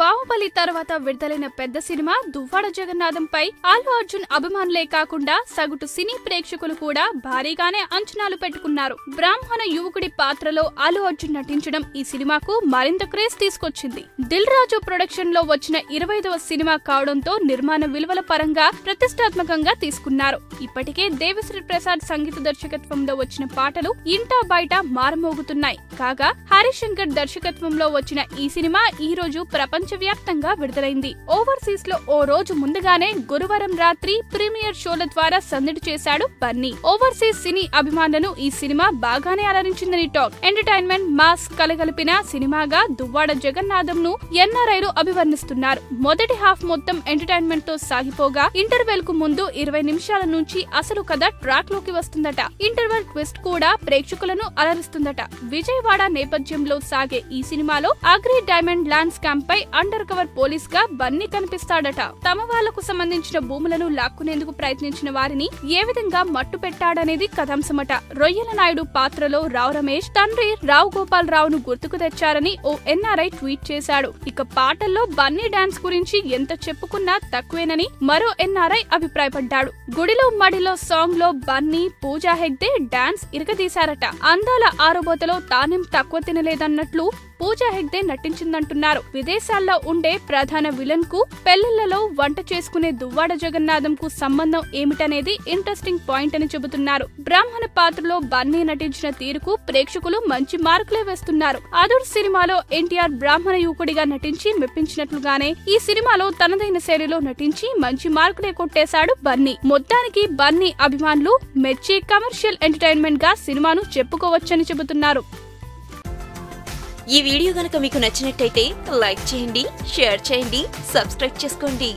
బాహుబలి తర్వాత విడుదలైన పెద్ద సినిమా దువ్వాడ జగన్నాథంపై అల్లు అర్జున్ అభిమానులే కాకుండా సగటు సినీ ప్రేక్షకులు కూడా భారీగానే అంచనాలు పెట్టుకున్నారు. బ్రాహ్మణ యువకుడి పాత్రలో అల్లు అర్జున్ నటించడం ఈ సినిమాకు మరింత క్రేజ్ తీసుకొచ్చింది. దిల్ రాజు ప్రొడక్షన్ లో వచ్చిన 25వ సినిమా కావడంతో నిర్మాణ విలువల పరంగా ప్రతిష్టాత్మకంగా తీసుకున్నారు. ఇప్పటికే దేవిశ్రీ ప్రసాద్ సంగీత దర్శకత్వంలో వచ్చిన పాటలు ఇంటా బయట మారుమోగుతున్నాయి. కాగా హరిశంకర్ దర్శకత్వంలో వచ్చిన ఈ సినిమా ఈ రోజు ప్రపంచవ్యాప్తంగా విడుదలైంది. ఓవర్సీస్ లో ఓ రోజు ముందుగానే గురువారం రాత్రి ప్రీమియర్ షోల ద్వారా సందడి చేశాడు బన్నీ. ఓవర్సీస్ సినీ అభిమానులను ఈ సినిమా బాగానే అలరించిందని టాక్. ఎంటర్టైన్మెంట్ మాస్ కలగలిపిన సినిమాగా దువ్వాడ జగన్నాథం ను ఎన్ఆర్ఐలు అభివర్ణిస్తున్నారు. మొదటి హాఫ్ మొత్తం ఎంటర్టైన్మెంట్ తో సాగిపోగా ఇంటర్వెల్ కు ముందు 20 నిమిషాల నుంచి అసలు కథ ట్రాక్ లోకి వస్తుందట. ఇంటర్వెల్ ట్విస్ట్ కూడా ప్రేక్షకులను అలరిస్తుందట. విజయవాడ నేపథ్యంలో సాగే ఈ సినిమాలో అగ్రి డైమండ్ ల్యాండ్ స్కామ్ పై అండర్ కవర్ పోలీస్ గా బన్నీ కనిపిస్తాడట. తమ వాళ్లకు సంబంధించిన భూములను లాక్కునేందుకు ప్రయత్నించిన వారిని ఏ విధంగా మట్టు పెట్టాడనేది కథాంశమట. రొయ్యల నాయుడు పాత్రలో రావు రమేష్ తండ్రి రావు గోపాల్ రావును గుర్తుకు తెచ్చారని ఓ ఎన్ఆర్ఐ ట్వీట్ చేశాడు. ఇక పాటల్లో బన్నీ డాన్స్ గురించి ఎంత చెప్పుకున్నా తక్కువేనని మరో ఎన్ఆర్ఐ అభిప్రాయపడ్డాడు. గుడిలో మడిలో సాంగ్ లో బన్నీ పూజా హెగ్డే డాన్స్ ఇరగదీశారట. అందాల ఆరోబోతలో తానేం తక్కువ తినలేదన్నట్లు పూజా హెగ్డే నటించిందంటున్నారు. విదేశాల్లో ఉండే ప్రధాన విలన్ కు పెళ్లిళ్లలో వంట చేసుకునే దువ్వాడ జగన్నాథం కు సంబంధం ఏమిటనేది ఇంట్రెస్టింగ్ పాయింట్ అని చెబుతున్నారు. బ్రాహ్మణ పాత్రలో బన్నీ నటించిన తీరుకు ప్రేక్షకులు మంచి మార్కులే వేస్తున్నారు. అదుర్ సినిమాలో ఎన్టీఆర్ బ్రాహ్మణ యువకుడిగా నటించి మెప్పించినట్లుగానే ఈ సినిమాలో తనదైన శైలిలో నటించి మంచి మార్కులే కొట్టేశాడు బన్నీ. మొత్తానికి బన్నీ అభిమానులు మెచ్చి కమర్షియల్ ఎంటర్టైన్మెంట్ గా సినిమాను చెప్పుకోవచ్చని చెబుతున్నారు. ఈ వీడియో గనుక మీకు నచ్చినట్టయితే లైక్ చేయండి, షేర్ చేయండి, సబ్స్క్రైబ్ చేసుకోండి.